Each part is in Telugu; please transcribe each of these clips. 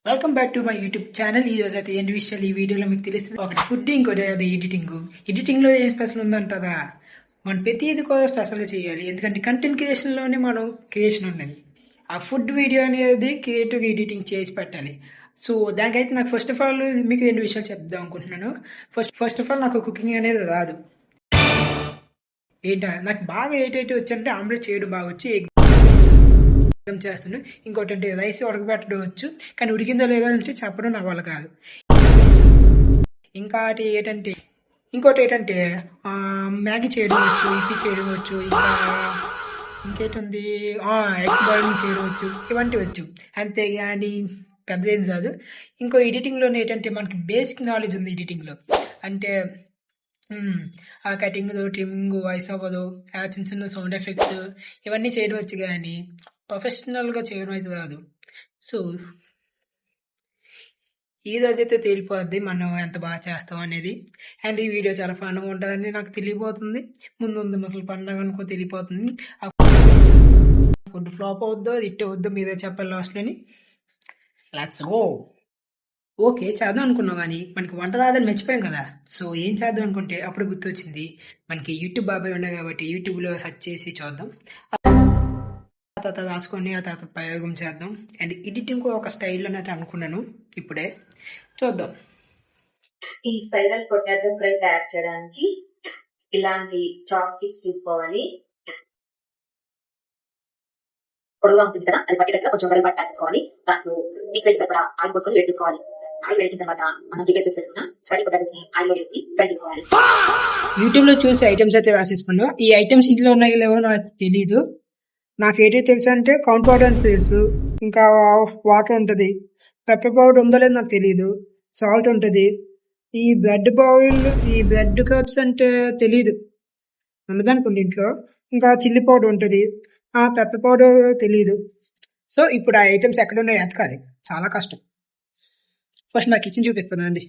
Welcome back to my YouTube channel. ఈ రోజు అయితే ఏంటి విషయాలు ఈ వీడియోలో మీకు తెలుస్తుంది. ఒకటి ఫుడ్, ఇంకోటి అది ఎడిటింగ్లో ఏం స్పెషల్ ఉందంటదా, మనం ప్రతిది కూడా స్పెషల్గా చేయాలి. ఎందుకంటే కంటెంట్ క్రియేషన్లోనే మనం క్రియేషన్ ఉన్నది. ఆ ఫుడ్ వీడియో అనేది క్రియేటివ్గా ఎడిటింగ్ చేసి పెట్టాలి. సో దానికైతే నాకు ఫస్ట్ ఆఫ్ ఆల్ మీకు రెండు విషయాలు చెప్దాం అనుకుంటున్నాను. ఫస్ట్ ఆఫ్ ఆల్ నాకు కుకింగ్ అనేది రాదు. నాకు బాగా ఏటైతే వచ్చంటే ఆమ్లెట్ చేయడం బాగా వచ్చి చేస్తాను. ఇంకోటి అంటే రైస్ ఉడకబెట్టడం వచ్చు, కానీ ఉడికిందో లేదో అంటే చెప్పడం నా వల్ల కాదు. ఇంకోటి ఏంటంటే మ్యాగీ చేయడం వచ్చు, ఇప్పి చేయడం వచ్చు, ఇంకేటుంది ఎగ్ బాయిలింగ్ చేయడం వచ్చు, ఇవంటి వచ్చు. అంతేగాని పెద్ద ఏం కాదు. ఇంకో ఎడిటింగ్లోనే ఏంటంటే మనకి బేసిక్ నాలెడ్జ్ ఉంది ఎడిటింగ్లో. అంటే ఆ కటింగ్, ట్రిమ్మింగ్, వాయిస్ ఓవర్, చిన్న చిన్న సౌండ్ ఎఫెక్ట్స్ ఇవన్నీ చేయడం వచ్చు, కానీ ప్రొఫెషనల్గా చేయడం అయితే రాదు. సో ఈ రోజైతే తేలిపోద్ది మనం ఎంత బాగా చేస్తాం అనేది. అండ్ ఈ వీడియో చాలా ఫన్గా ఉంటుందని నాకు తెలియపోతుంది. ముందు ముసలి పండుగ అనుకో తెలియపోతుంది. ఆ ఫుడ్ ఫ్లాప్ అవుద్దో హిట్ అవుద్దో మీరే చెప్పాలి లాస్ట్లోని. Let's go. ఓకే, చేద్దాం అనుకున్నాం, కానీ మనకి వంట రాదని మర్చిపోయాం కదా. సో ఏం చేద్దాం అనుకుంటే అప్పుడు గుర్తొచ్చింది, మనకి యూట్యూబ్ బాబాయ్ ఉన్నాయి కాబట్టి యూట్యూబ్లో సెర్చ్ చేసి చూద్దాం. ఆ తర్వాత రాసుకొని ఆ తర్వాత ప్రయోగం చేద్దాం. అండ్ ఎడిటింగ్ ఒక స్టైల్ అనేది అనుకున్నాను, ఇప్పుడే చూద్దాం. ఈ స్పైరల్ పొటాటో ఫ్రై తయారు చేయడానికి ఇలాంటి చాప్ స్టిక్స్ తీసుకోవాలి. పొడవుగా ఉంటుంది కదా, అది పట్టేటట్టుగా కొంచెం పొడవు పట్టు తీసుకోవాలి. దాంట్లో డీప్ ఫ్రై సరిపడా ఆయిల్ పోసుకొని వేసి తీసుకోవాలి. ఆయిల్ వేసిన తర్వాత మనం ప్రిపేర్ చేసి పెట్టుకున్న స్పైరల్ పొటాటోస్ ని ఆయిల్ లో వేసి ఫ్రై చేసుకోవాలి. యూట్యూబ్ లో చూసి ఐటమ్స్ అయితే రాసేసుకున్నాం. ఈ ఐటమ్స్ ఇంట్లో ఉన్నాయో లేవో నాకు తెలీదు. నాకు ఏంటి తెలుసు అంటే కౌంట్ పౌడర్ అని తెలుసు, ఇంకా వాటర్ ఉంటుంది, పెప్పర్ పౌడర్ ఉందో లేదో నాకు తెలియదు, సాల్ట్ ఉంటుంది, ఈ బ్రెడ్ కప్స్ అంటే తెలీదు ఉన్నదనుకోండి ఇంట్లో, ఇంకా చిల్లీ పౌడర్ ఉంటుంది, పెప్పర్ పౌడర్ తెలీదు. సో ఇప్పుడు ఆ ఐటమ్స్ ఎక్కడ ఉన్నాయో ఎతకాలి, చాలా కష్టం. ఫస్ట్ నా కిచెన్ చూపిస్తానండి.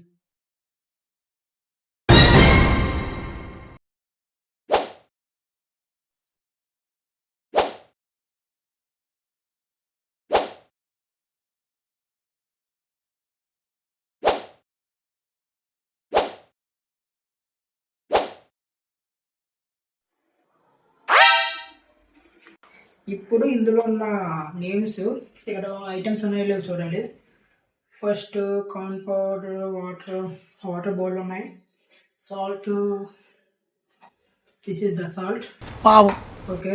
ఇప్పుడు ఇందులో ఉన్న నేమ్స్, ఇక్కడ ఐటమ్స్ ఉన్నాయో చూడాలి. First corn powder, water bowl ఉన్నాయి, salt, this is the salt, okay,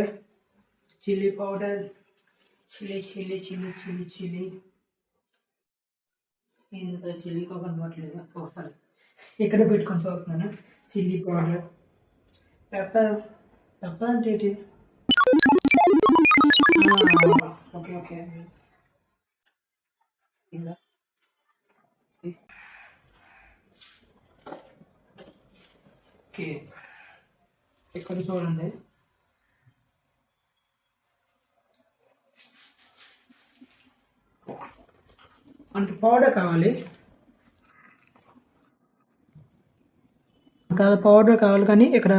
chilli powder, chilli ఇంత చిల్లీగా కనబడలేదు ఒకసారి ఇక్కడ పెట్టుకొని చూస్తున్నాను. చిల్లీ పౌడర్, పెప్పర్ అంటే ఏంటి, ఓకే ఓకే ఇక్కడ చూడండి. మనకి పౌడర్ కావాలి కానీ ఇక్కడ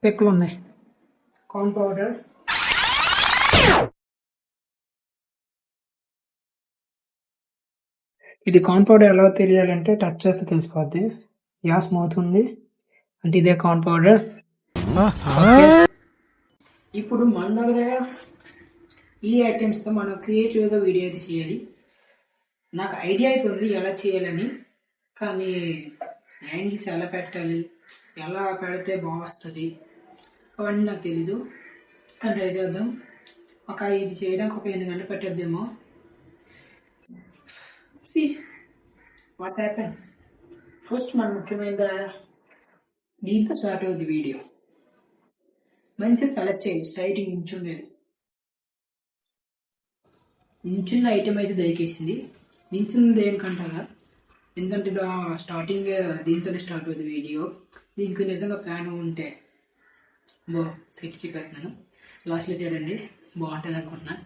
పెక్కులు ఉన్నాయి. కార్న్ పౌడర్, ఇది కార్న్ పౌడర్ ఎలా తెలియాలంటే టచ్ చేస్తే తెలిసిపోద్ది. స్మూత్ ఉంది అంటే ఇదే కార్న్ పౌడర్. ఇప్పుడు మన దగ్గర ఈ ఐటమ్స్తో మనం క్రియేటివ్గా వీడియో అయితే చేయాలి. నాకు ఐడియా అయితే ఉంది ఎలా చేయాలని, కానీ యాంగిల్స్ ఎలా పెట్టాలి, ఎలా పెడితే బాగుంటుంది అవన్నీ నాకు తెలీదు. కానీ ట్రై చేద్దాం. ఇది చేయడానికి ఒక 8 గంటలు పెట్టేద్దేమో. వాట్ హ్యాపెన్, ఫస్ట్ మన ముఖ్యమైన దీంతో స్టార్ట్ అవుతుంది వీడియో. మంచిగా సెలెక్ట్ చేయండి, స్ట్రైటింగ్ నించున్న ఐటమ్ అయితే దయకేసింది. నించున్నది ఏమికంటారా, ఎందుకంటే స్టార్టింగ్ దీంతోనే స్టార్ట్ అవుతుంది వీడియో. దీనికి నిజంగా ప్లాన్ ఉంటే సెట్ చెప్పేస్తున్నాను, లాస్ట్లో చూడండి బాగుంటుంది అనుకుంటున్నా.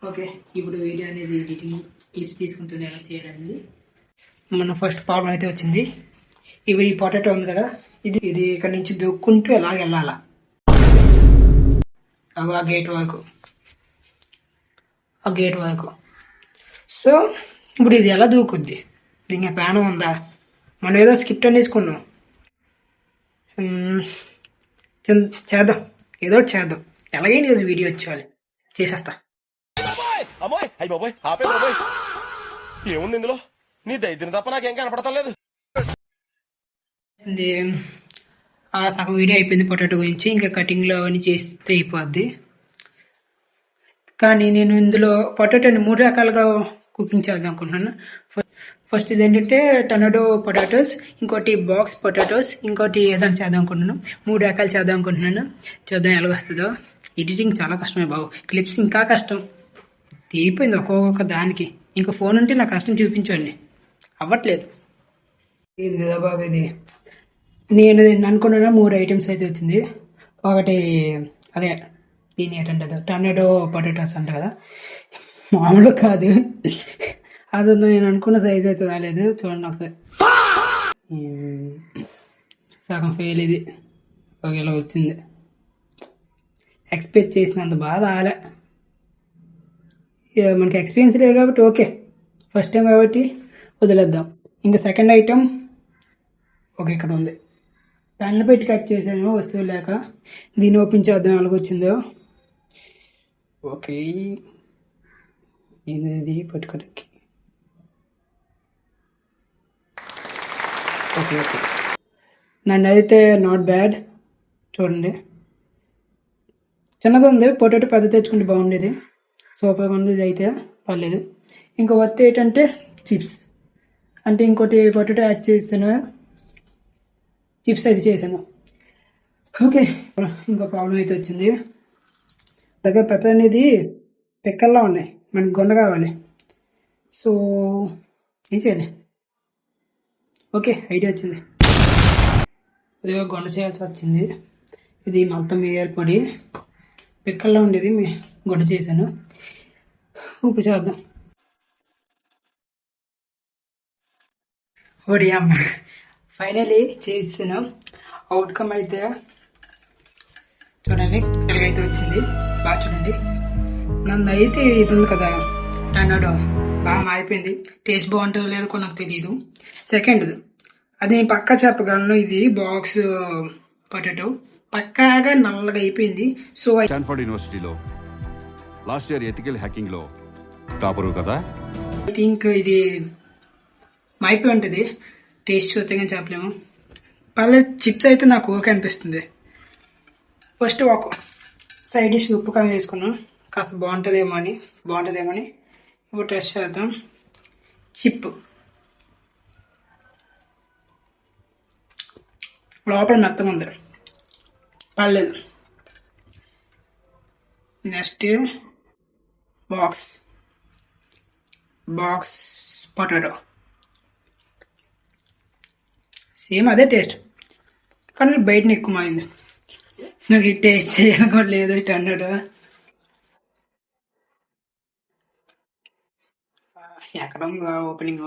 ఓకే, ఇప్పుడు వీడియో అనేది ఎడిటింగ్ క్లిప్స్ తీసుకుంటూనే ఎలా చేయడానికి మన ఫస్ట్ ప్రాబ్లం అయితే వచ్చింది. ఇప్పుడు ఈ పొటాటో ఉంది కదా, ఇది ఇక్కడ నుంచి దొక్కుంటూ ఎలాగ వెళ్ళాలా, ఆ గేట్ వరకు. సో ఇప్పుడు ఇది ఎలా దూకుద్ది? దీనికి ప్యానం ఉందా? మనం ఏదో స్కిప్ట్ అనేసుకున్నాం. చేద్దాం, ఏదో ఒకటి చేద్దాం. ఎలాగైనా ఈరోజు వీడియో వచ్చేయాలి, చేసేస్తా. అమ్మాయి అయ్యి బాబోయ్ ఆపే బాబోయ్ ఏముంది ఇందులో నీ దైద్యం తప్ప నాకేం కనపడతలేదు. ఇది ఆ సగం వీడియో అయిపోయింది పొటాటో గురించి. ఇంకా కటింగ్లో అవన్నీ చేస్తే అయిపోద్ది. కానీ నేను ఇందులో పొటాటోని 3 రకాలుగా కుకింగ్ చేద్దాం అనుకుంటున్నాను. ఫస్ట్ ఇది ఏంటంటే టొమాటో పొటాటోస్, ఇంకోటి బాక్స్ పొటాటోస్, ఇంకోటి ఏదైనా చేద్దాం అనుకుంటున్నాను. 3 రకాలు చేద్దాం అనుకుంటున్నాను. చూద్దాం ఎలా వస్తుందో. ఎడిటింగ్ చాలా కష్టమే బాబు, క్లిప్స్ ఇంకా కష్టం. తీరిపోయింది ఒక్కొక్క దానికి. ఇంకా ఫోన్ ఉంటే నా కష్టం చూపించండి, అవ్వట్లేదు. ఇది బాబు, ఇది నేను అనుకున్న 3 ఐటమ్స్ అయితే వచ్చింది. ఒకటి అదే దీని ఏంటంటే టొమాటో పొటాటోస్ అంట కదా, మామూలు కాదు. అసలు నేను అనుకున్న సైజ్ అయితే రాలేదు. చూడండి ఒకసారి, సగం ఫెయిల్. ఇది ఒకేలా వచ్చింది, ఎక్స్పెక్ట్ చేసినంత బాగా రాలే. మనకి ఎక్స్పీరియన్స్ లేదు కాబట్టి ఓకే, ఫస్ట్ టైం కాబట్టి వదిలేద్దాం. ఇంకా సెకండ్ ఐటమ్ ఓకే ఇక్కడ ఉంది. పెన్ను పెట్టి కట్ చేశాను వస్తువు లేక. దీన్ని ఓపెన్ చేద్దాం ఎలాగొచ్చిందో. ఓకే, ఇది పట్టుకోవడానికి ఓకే ఓకే. నన్ను అయితే నాట్ బ్యాడ్. చూడండి, చిన్నది ఉంది. పొటాటో పెద్ద తెచ్చుకుంటే బాగుండేది. సూపర్గా ఉంది. ఇది అయితే పర్లేదు. ఇంకా వత్తి ఏంటంటే చిప్స్, అంటే ఇంకోటి పొటాటో యాడ్ చేసాను, చిప్స్ అయితే చేశాను. ఓకే, ఇంకో ప్రాబ్లం అయితే వచ్చింది. దగ్గర పెప్పర్ అనేది పిక్కల్లా ఉన్నాయి, మనకి గొండ కావాలి. సో ఏం చేయాలి? ఓకే, ఐడియా వచ్చింది. అదే గొండ చేయాల్సి వచ్చింది. ఇది మొత్తం మిరియాల పొడి పిక్కల్లో ఉండేది గొండ చేశాను. ఉప్పు చేద్దాం. ఓడి అమ్మ, ఫైనలీ చేసాను. అవుట్కమ్ అయితే చూడండి ఎలాగైతే వచ్చింది. బాగా చూడండి. నన్ను అయితే ఇది ఉంది కదా టొమాటో, బాగా మారిపోయింది. టేస్ట్ బాగుంటుందో లేదో కూడా నాకు తెలియదు. సెకండ్ అది నేను పక్కా చెప్పగలను, ఇది బాక్స్ పొటాటో పక్కాగా నల్లగా అయిపోయింది. సో స్టాన్ఫోర్డ్ యూనివర్సిటీలో లాస్ట్ ఇయర్ ఎథికల్ హ్యాకింగ్ లో టాపరు కదా. ఐ థింక్ ఇది మాయిపోయి ఉంటుంది. టేస్ట్ చూస్తే కానీ చెప్పలేము. పర్లేదు, చిప్స్ అయితే నాకు ఓకే అనిపిస్తుంది. ఫస్ట్ ఒక సైడ్ డిష్ ఉప్పు కారం వేసుకున్నాం, కాస్త బాగుంటుందేమో అని. ఇప్పుడు టెస్ట్ చేద్దాం. చిప్ లోపల మెత్తగా ఉంది, పర్లేదు. నెక్స్ట్ బాక్స్ పొటాటో, సేమ్ అదే టేస్ట్, కానీ బయటని ఎక్కువ మారింది. నాకు ఈ టేస్ట్ చేయాలి కూడా లేదు ఈ టొమాటో. ఎక్కడ ఉందా ఓపెనింగ్?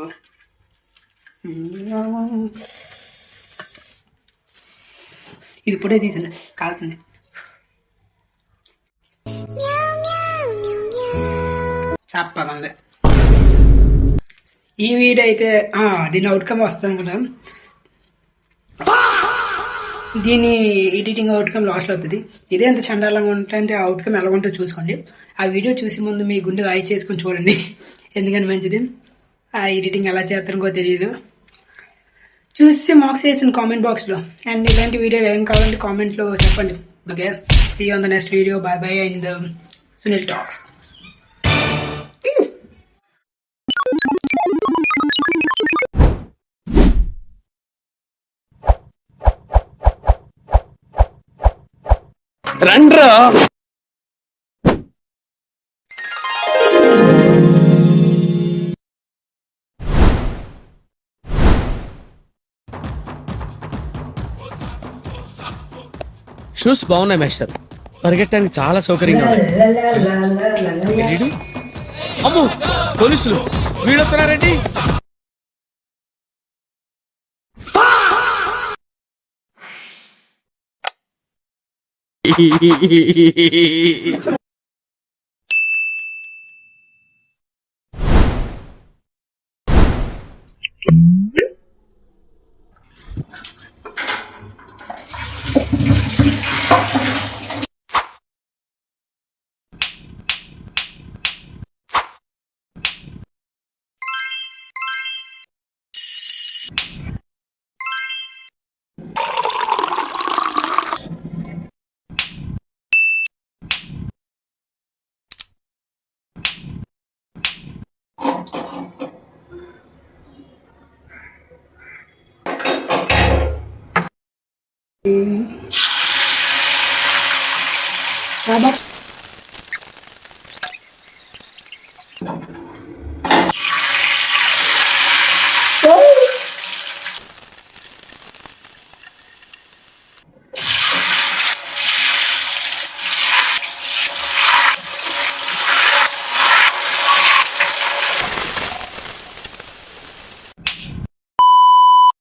ఇది ఇప్పుడే తీసాను, కాలుతుంది. చప్పగా ఉంది. ఈ వీడియో అయితే దీని అవుట్కమ్ వస్తాను కదా, దీని ఎడిటింగ్ అవుట్కమ్ లాస్ట్లో అవుతుంది. ఇదే ఎంత చండాలంగా ఉంటుంటే అవుట్కమ్ ఎలా ఉంటుందో చూసుకోండి. ఆ వీడియో చూసి ముందు మీ గుండె రాయి చేసుకొని చూడండి, ఎందుకని మంచిది. ఆ ఎడిటింగ్ ఎలా చేస్తారో తెలియదు. చూసి మార్క్స్ వేసిన కామెంట్ బాక్స్లో. అండ్ ఇలాంటి వీడియోలు ఏం కావాలంటే కామెంట్లో చెప్పండి. Okay, see you on the next video. Bye bye and Sunil talks. రండ్రా షూస్ బాగున్నాయి మాస్టర్, పరిగెట్టడానికి చాలా సౌకర్యంగా ఉంది. అమ్మో పోలీసులు వీడు వస్తున్నారండి.